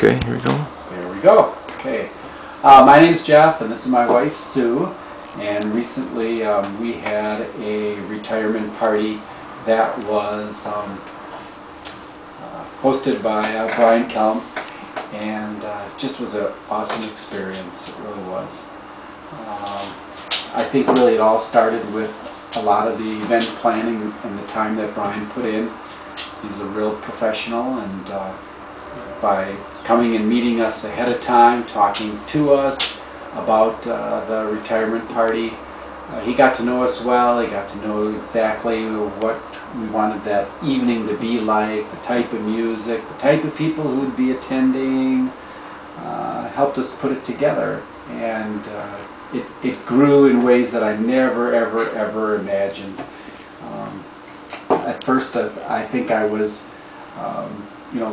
Okay, here we go. There we go. Okay. My name's Jeff, and this is my wife, Sue. And recently we had a retirement party that was hosted by Brian Kelm, and just was an awesome experience. It really was. I think really it all started with a lot of the event planning and the time that Brian put in. He's a real professional, and by coming and meeting us ahead of time, talking to us about the retirement party, he got to know us well. He got to know exactly what we wanted that evening to be like, the type of music, the type of people who would be attending. Helped us put it together, and it grew in ways that I never, ever imagined. At first, I think I was,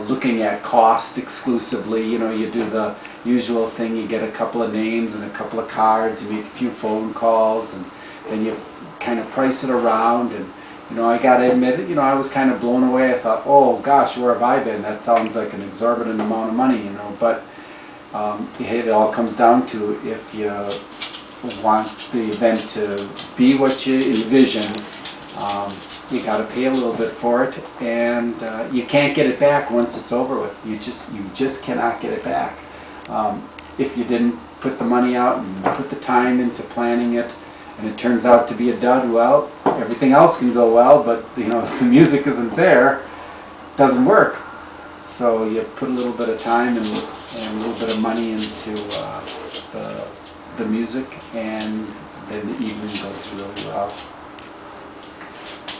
looking at cost exclusively. You do the usual thing. You get a couple of names and a couple of cards. You make a few phone calls, and then you kind of price it around. And I got to admit, I was kind of blown away. I thought, oh gosh, where have I been? That sounds like an exorbitant amount of money, But it all comes down to, if you want the event to be what you envision, you got to pay a little bit for it, and you can't get it back once it's over with. You just cannot get it back. If you didn't put the money out and put the time into planning it, and it turns out to be a dud, well, everything else can go well, but if the music isn't there, it doesn't work. So you put a little bit of time and a little bit of money into the music, and then the evening goes really well.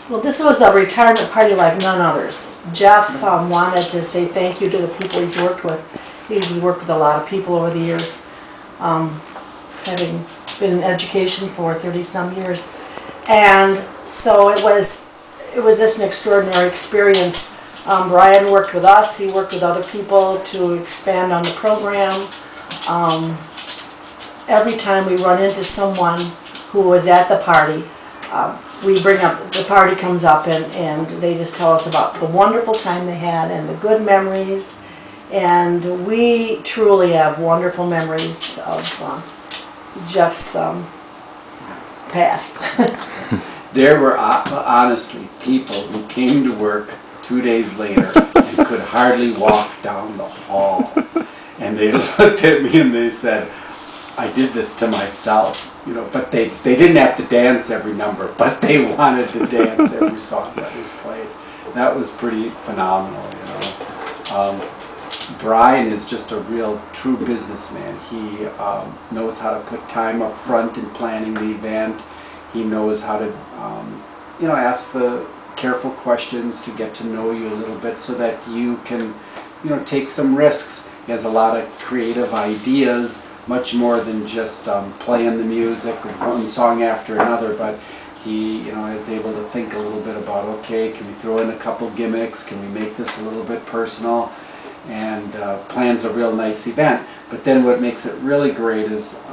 Well, this was a retirement party like none others. Jeff wanted to say thank you to the people he's worked with. He's worked with a lot of people over the years, having been in education for 30-some years. And so it was just an extraordinary experience. Brian worked with us. He worked with other people to expand on the program. Every time we run into someone who was at the party, the party comes up, and they just tell us about the wonderful time they had and the good memories. And we truly have wonderful memories of Jeff's past. There were honestly people who came to work 2 days later and could hardly walk down the hall. And they looked at me and they said, I did this to myself. But they didn't have to dance every number, but they wanted to dance every song that was played. That was pretty phenomenal, Brian is just a real true businessman. He knows how to put time up front in planning the event. He knows how to, ask the careful questions to get to know you a little bit, so that you can, take some risks. He has a lot of creative ideas, much more than just playing the music, one song after another, but he is able to think a little bit about, okay, can we throw in a couple gimmicks, can we make this a little bit personal, and plans a real nice event. But then what makes it really great is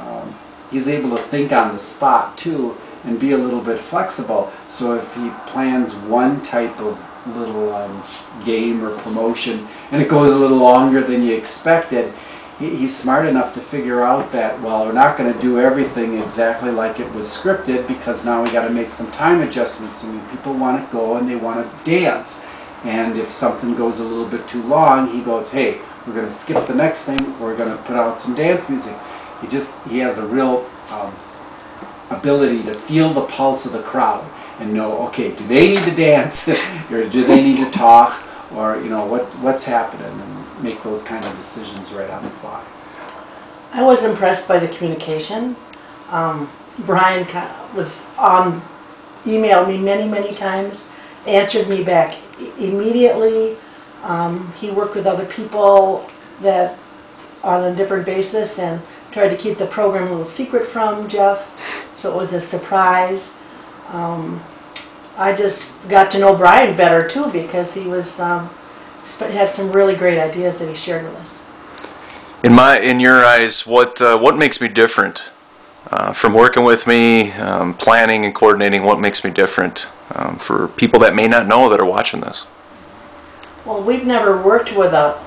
he's able to think on the spot too, and be a little bit flexible. So if he plans one type of little game or promotion, and it goes a little longer than you expected, he's smart enough to figure out that, well, we're not going to do everything exactly like it was scripted, because now we got to make some time adjustments. I mean, people want to go and they want to dance, and if something goes a little bit too long, he goes, hey, we're going to skip the next thing, we're going to put out some dance music. He has a real ability to feel the pulse of the crowd and know, okay, do they need to dance or do they need to talk, or what's happening, and make those kind of decisions right on the fly. I was impressed by the communication. Brian emailed me many times, answered me back immediately. He worked with other people that on a different basis, and tried to keep the program a little secret from Jeff, so it was a surprise. I just got to know Brian better too, because he was had some really great ideas that he shared with us. In your eyes, what makes me different from working with me, planning and coordinating? What makes me different for people that may not know that are watching this? Well, we've never worked with a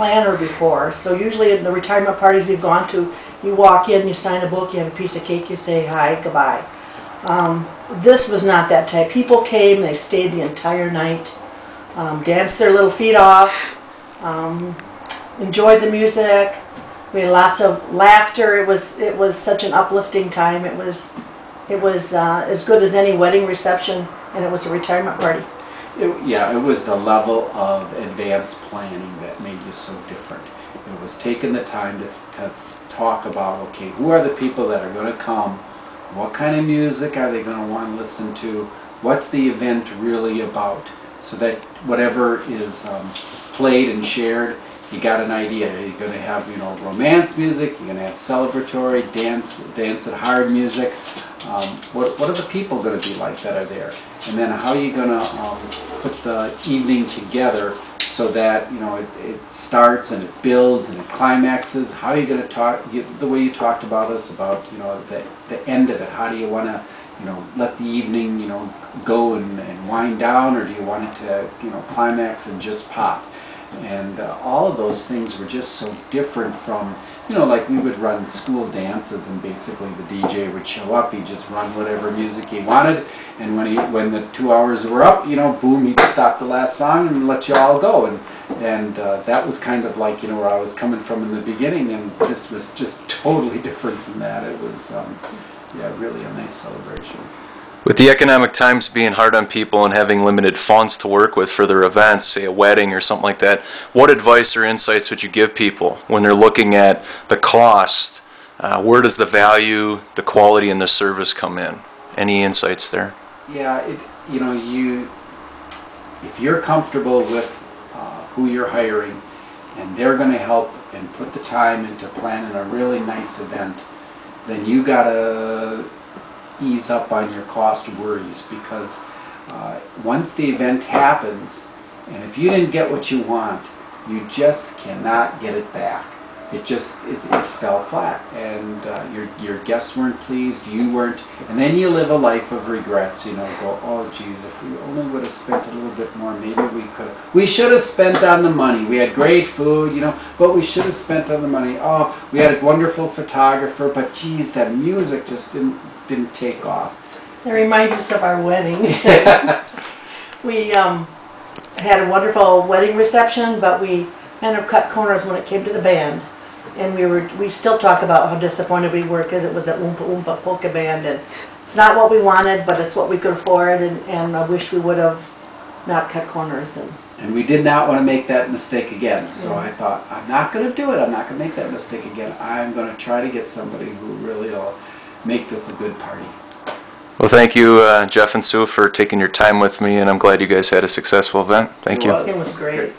planner before. So usually in the retirement parties we've gone to, you walk in, you sign a book, you have a piece of cake, you say hi, goodbye. This was not that type. People came, they stayed the entire night, danced their little feet off, enjoyed the music. We had lots of laughter. It was such an uplifting time. It was as good as any wedding reception, and it was a retirement party. Yeah, it was the level of advanced planning that made you so different. It was taking the time to talk about, okay, who are the people that are going to come? What kind of music are they going to want to listen to? What's the event really about? So that whatever is played and shared, you got an idea. You're going to have, you know, romance music. You're going to have celebratory dance and hard music. What are the people going to be like that are there? And then how are you going to put the evening together so that, you know, it starts and it builds and it climaxes? How are you going to talk? The way you talked about us about, you know, the end of it. How do you want to, you know, let the evening, you know, go and wind down, or do you want it to, you know, climax and just pop? And all of those things were just so different from, you know, like we would run school dances and basically the DJ would show up, he'd just run whatever music he wanted, and when the 2 hours were up, you know, boom, he'd stop the last song and let you all go. And that was kind of like, you know, where I was coming from in the beginning, and this was just totally different from that. It was, yeah, really a nice celebration. With the economic times being hard on people and having limited funds to work with for their events, say a wedding or something like that, what advice or insights would you give people when they're looking at the cost? Where does the value, the quality, and the service come in? Any insights there? Yeah, you know, if you're comfortable with who you're hiring, and they're going to help and put the time into planning a really nice event, then you gotta ease up on your cost worries, because once the event happens, and if you didn't get what you want, you just cannot get it back. It fell flat, and your guests weren't pleased, you weren't, and then you live a life of regrets. You know, go, oh geez, if we only would have spent a little bit more, maybe we should have spent on the money. We had great food, you know, but we should have spent on the money. Oh, we had a wonderful photographer, but geez, that music just didn't take off. It reminds us of our wedding. We had a wonderful wedding reception, but we kind of cut corners when it came to the band. And we still talk about how disappointed we were because it was an Oompa Oompa polka band, and it's not what we wanted, but it's what we could afford, and I wish we would have not cut corners. And we did not want to make that mistake again. So I thought, I'm not going to do it. I'm not going to make that mistake again. I'm going to try to get somebody who really will make this a good party. Well, thank you, Jeff and Sue, for taking your time with me, and I'm glad you guys had a successful event. Thank you. It was great.